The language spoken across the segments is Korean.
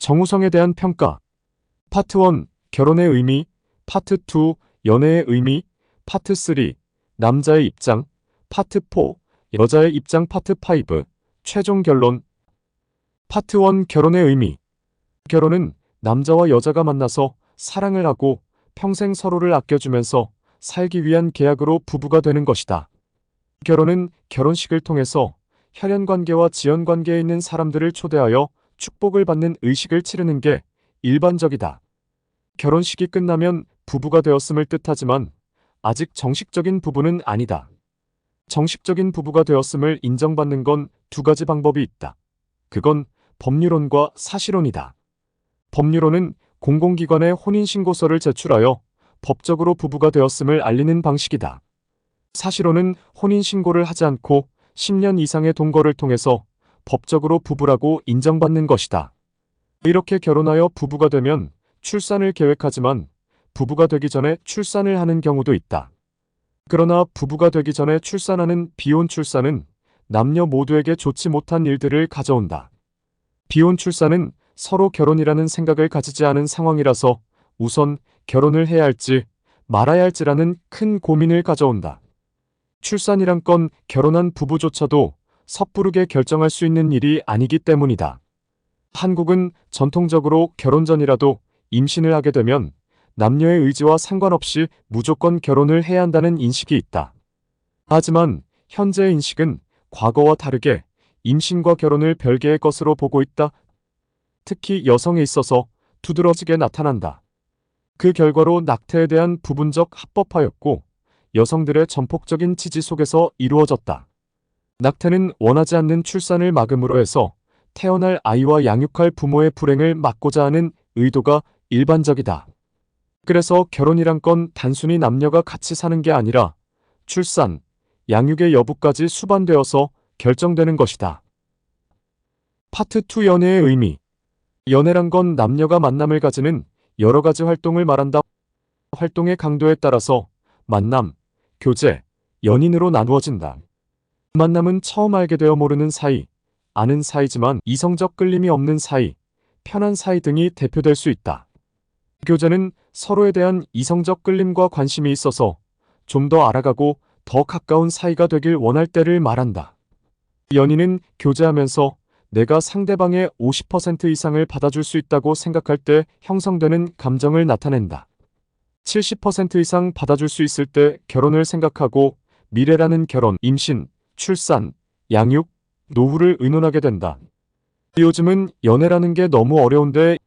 정우성에 대한 평가. 파트 1. 결혼의 의미. 파트 2. 연애의 의미. 파트 3. 남자의 입장. 파트 4. 여자의 입장. 파트 5. 최종 결론. 파트 1. 결혼의 의미. 결혼은 남자와 여자가 만나서 사랑을 하고 평생 서로를 아껴주면서 살기 위한 계약으로 부부가 되는 것이다. 결혼은 결혼식을 통해서 혈연관계와 지연관계에 있는 사람들을 초대하여 축복을 받는 의식을 치르는 게 일반적이다. 결혼식이 끝나면 부부가 되었음을 뜻하지만 아직 정식적인 부부는 아니다. 정식적인 부부가 되었음을 인정받는 건 두 가지 방법이 있다. 그건 법률론과 사실론이다. 법률론은 공공기관에 혼인신고서를 제출하여 법적으로 부부가 되었음을 알리는 방식이다. 사실론은 혼인신고를 하지 않고 10년 이상의 동거를 통해서 법적으로 부부라고 인정받는 것이다. 이렇게 결혼하여 부부가 되면 출산을 계획하지만 부부가 되기 전에 출산을 하는 경우도 있다. 그러나 부부가 되기 전에 출산하는 비혼 출산은 남녀 모두에게 좋지 못한 일들을 가져온다. 비혼 출산은 서로 결혼이라는 생각을 가지지 않은 상황이라서 우선 결혼을 해야 할지 말아야 할지라는 큰 고민을 가져온다. 출산이란 건 결혼한 부부조차도 섣부르게 결정할 수 있는 일이 아니기 때문이다. 한국은 전통적으로 결혼 전이라도 임신을 하게 되면 남녀의 의지와 상관없이 무조건 결혼을 해야 한다는 인식이 있다. 하지만 현재의 인식은 과거와 다르게 임신과 결혼을 별개의 것으로 보고 있다. 특히 여성에 있어서 두드러지게 나타난다. 그 결과로 낙태에 대한 부분적 합법화였고 여성들의 전폭적인 지지 속에서 이루어졌다. 낙태는 원하지 않는 출산을 막음으로 해서 태어날 아이와 양육할 부모의 불행을 막고자 하는 의도가 일반적이다. 그래서 결혼이란 건 단순히 남녀가 같이 사는 게 아니라 출산, 양육의 여부까지 수반되어서 결정되는 것이다. 파트 2. 연애의 의미. 연애란 건 남녀가 만남을 가지는 여러 가지 활동을 말한다. 활동의 강도에 따라서 만남, 교제, 연인으로 나누어진다. 만남은 처음 알게 되어 모르는 사이, 아는 사이지만 이성적 끌림이 없는 사이, 편한 사이 등이 대표될 수 있다. 교제는 서로에 대한 이성적 끌림과 관심이 있어서 좀 더 알아가고 더 가까운 사이가 되길 원할 때를 말한다. 연인은 교제하면서 내가 상대방의 50% 이상을 받아줄 수 있다고 생각할 때 형성되는 감정을 나타낸다. 70% 이상 받아줄 수 있을 때 결혼을 생각하고 미래라는 결혼, 임신, 출산, 양육, 노후를 의논하게 된다. 요즘은 연애라는 게 너무 어려운데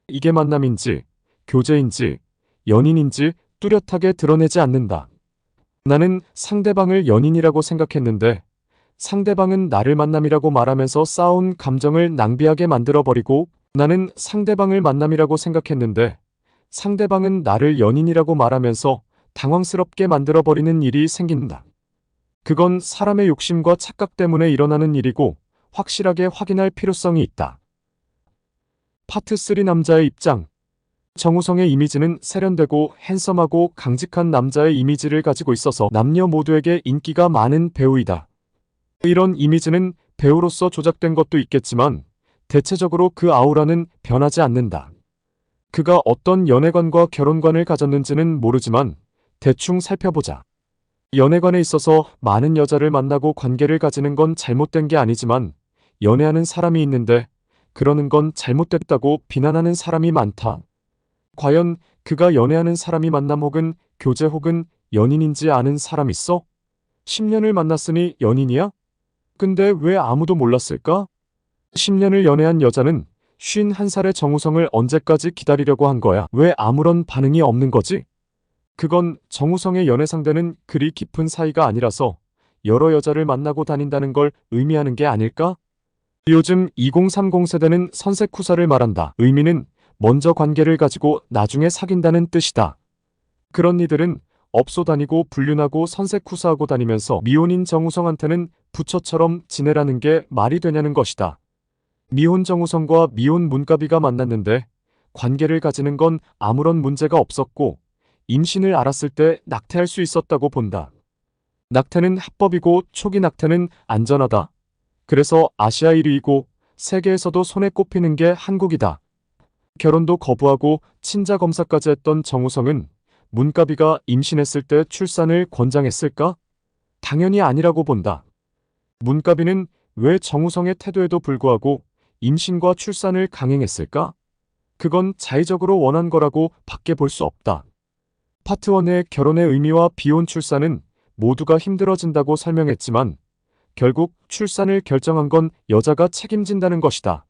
이게 만남인지, 교제인지, 연인인지 뚜렷하게 드러내지 않는다. 나는 상대방을 연인이라고 생각했는데 상대방은 나를 만남이라고 말하면서 쌓아온 감정을 낭비하게 만들어버리고 나는 상대방을 만남이라고 생각했는데 상대방은 나를 연인이라고 말하면서 당황스럽게 만들어버리는 일이 생긴다. 그건 사람의 욕심과 착각 때문에 일어나는 일이고 확실하게 확인할 필요성이 있다. 파트 3. 남자의 입장. 정우성의 이미지는 세련되고 핸섬하고 강직한 남자의 이미지를 가지고 있어서 남녀 모두에게 인기가 많은 배우이다. 이런 이미지는 배우로서 조작된 것도 있겠지만 대체적으로 그 아우라는 변하지 않는다. 그가 어떤 연애관과 결혼관을 가졌는지는 모르지만 대충 살펴보자. 연애관에 있어서 많은 여자를 만나고 관계를 가지는 건 잘못된 게 아니지만 연애하는 사람이 있는데 그러는 건 잘못됐다고 비난하는 사람이 많다. 과연 그가 연애하는 사람이 만남 혹은 교제 혹은 연인인지 아는 사람 있어? 10년을 만났으니 연인이야? 근데 왜 아무도 몰랐을까? 10년을 연애한 여자는 51살의 정우성을 언제까지 기다리려고 한 거야? 왜 아무런 반응이 없는 거지? 그건 정우성의 연애 상대는 그리 깊은 사이가 아니라서 여러 여자를 만나고 다닌다는 걸 의미하는 게 아닐까? 요즘 2030 세대는 선색후사를 말한다. 의미는 먼저 관계를 가지고 나중에 사귄다는 뜻이다. 그런 이들은 업소 다니고 불륜하고 선색후사하고 다니면서 미혼인 정우성한테는 부처처럼 지내라는 게 말이 되냐는 것이다. 미혼 정우성과 미혼 문가비가 만났는데 관계를 가지는 건 아무런 문제가 없었고 임신을 알았을 때 낙태할 수 있었다고 본다. 낙태는 합법이고 초기 낙태는 안전하다. 그래서 아시아 1위이고 세계에서도 손에 꼽히는 게 한국이다. 결혼도 거부하고 친자 검사까지 했던 정우성은 문가비가 임신했을 때 출산을 권장했을까? 당연히 아니라고 본다. 문가비는 왜 정우성의 태도에도 불구하고 임신과 출산을 강행했을까? 그건 자의적으로 원한 거라고 밖에 볼 수 없다. 파트 1의 결혼의 의미와 비혼 출산은 모두가 힘들어진다고 설명했지만 결국 출산을 결정한 건 여자가 책임진다는 것이다.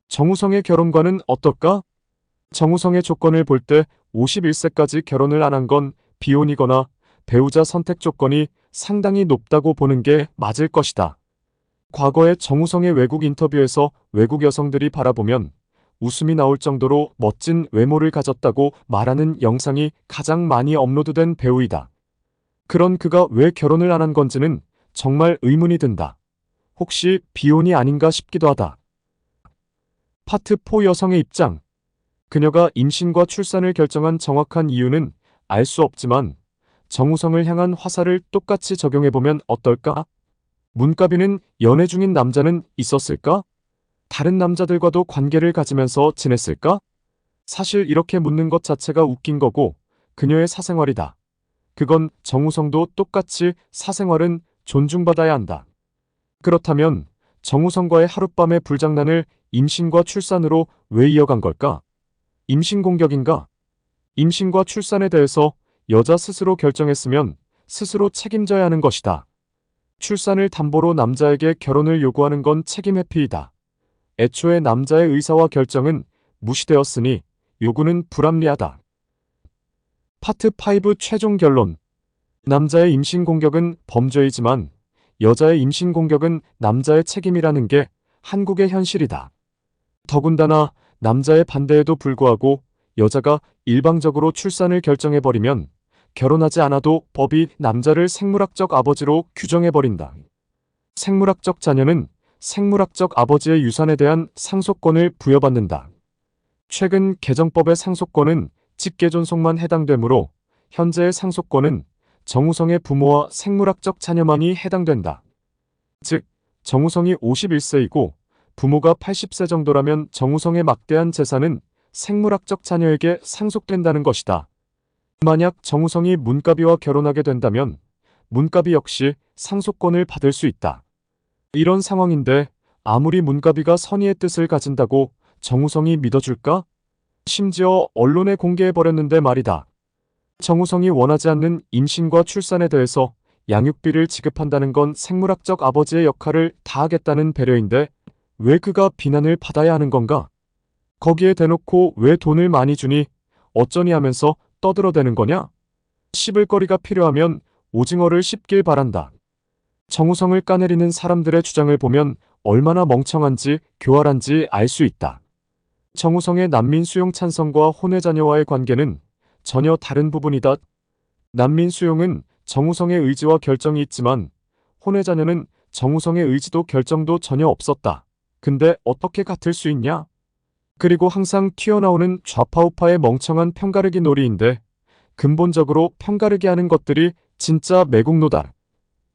정우성의 결혼관은 어떨까? 정우성의 조건을 볼 때 51세까지 결혼을 안 한 건 비혼이거나 배우자 선택 조건이 상당히 높다고 보는 게 맞을 것이다. 과거의 정우성의 외국 인터뷰에서 외국 여성들이 바라보면 웃음이 나올 정도로 멋진 외모를 가졌다고 말하는 영상이 가장 많이 업로드된 배우이다. 그런 그가 왜 결혼을 안 한 건지는 정말 의문이 든다. 혹시 비혼이 아닌가 싶기도 하다. 파트 4 여성의 입장. 그녀가 임신과 출산을 결정한 정확한 이유는 알 수 없지만 정우성을 향한 화살을 똑같이 적용해보면 어떨까? 문가비는 연애 중인 남자는 있었을까? 다른 남자들과도 관계를 가지면서 지냈을까? 사실 이렇게 묻는 것 자체가 웃긴 거고 그녀의 사생활이다. 그건 정우성도 똑같이 사생활은 존중받아야 한다. 그렇다면 정우성과의 하룻밤의 불장난을 임신과 출산으로 왜 이어간 걸까? 임신 공격인가? 임신과 출산에 대해서 여자 스스로 결정했으면 스스로 책임져야 하는 것이다. 출산을 담보로 남자에게 결혼을 요구하는 건 책임 회피이다. 애초에 남자의 의사와 결정은 무시되었으니 요구는 불합리하다. 파트 5 최종 결론. 남자의 임신 공격은 범죄이지만 여자의 임신 공격은 남자의 책임이라는 게 한국의 현실이다. 더군다나 남자의 반대에도 불구하고 여자가 일방적으로 출산을 결정해버리면 결혼하지 않아도 법이 남자를 생물학적 아버지로 규정해버린다. 생물학적 자녀는 생물학적 아버지의 유산에 대한 상속권을 부여받는다. 최근 개정법의 상속권은 직계존속만 해당되므로 현재의 상속권은 정우성의 부모와 생물학적 자녀만이 해당된다. 즉, 정우성이 51세이고 부모가 80세 정도라면 정우성의 막대한 재산은 생물학적 자녀에게 상속된다는 것이다. 만약 정우성이 문가비와 결혼하게 된다면 문가비 역시 상속권을 받을 수 있다. 이런 상황인데 아무리 문가비가 선의의 뜻을 가진다고 정우성이 믿어줄까? 심지어 언론에 공개해버렸는데 말이다. 정우성이 원하지 않는 임신과 출산에 대해서 양육비를 지급한다는 건 생물학적 아버지의 역할을 다하겠다는 배려인데 왜 그가 비난을 받아야 하는 건가? 거기에 대놓고 왜 돈을 많이 주니 어쩌니 하면서 떠들어대는 거냐? 씹을 거리가 필요하면 오징어를 씹길 바란다. 정우성을 까내리는 사람들의 주장을 보면 얼마나 멍청한지 교활한지 알 수 있다. 정우성의 난민 수용 찬성과 혼외 자녀와의 관계는 전혀 다른 부분이다. 난민 수용은 정우성의 의지와 결정이 있지만 혼외 자녀는 정우성의 의지도 결정도 전혀 없었다. 근데 어떻게 같을 수 있냐? 그리고 항상 튀어나오는 좌파우파의 멍청한 편가르기 놀이인데 근본적으로 편가르기 하는 것들이 진짜 매국노다.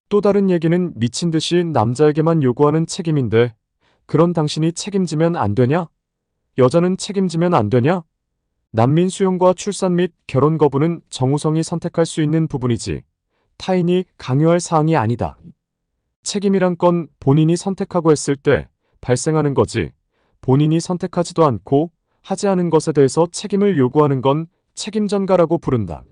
또 다른 얘기는 미친 듯이 남자에게만 요구하는 책임인데 그런 당신이 책임지면 안 되냐? 여자는 책임지면 안 되냐? 난민 수용과 출산 및 결혼 거부는 정우성이 선택할 수 있는 부분이지 타인이 강요할 사항이 아니다. 책임이란 건 본인이 선택하고 했을 때 발생하는 거지 본인이 선택하지도 않고 하지 않은 것에 대해서 책임을 요구하는 건 책임 전가라고 부른다.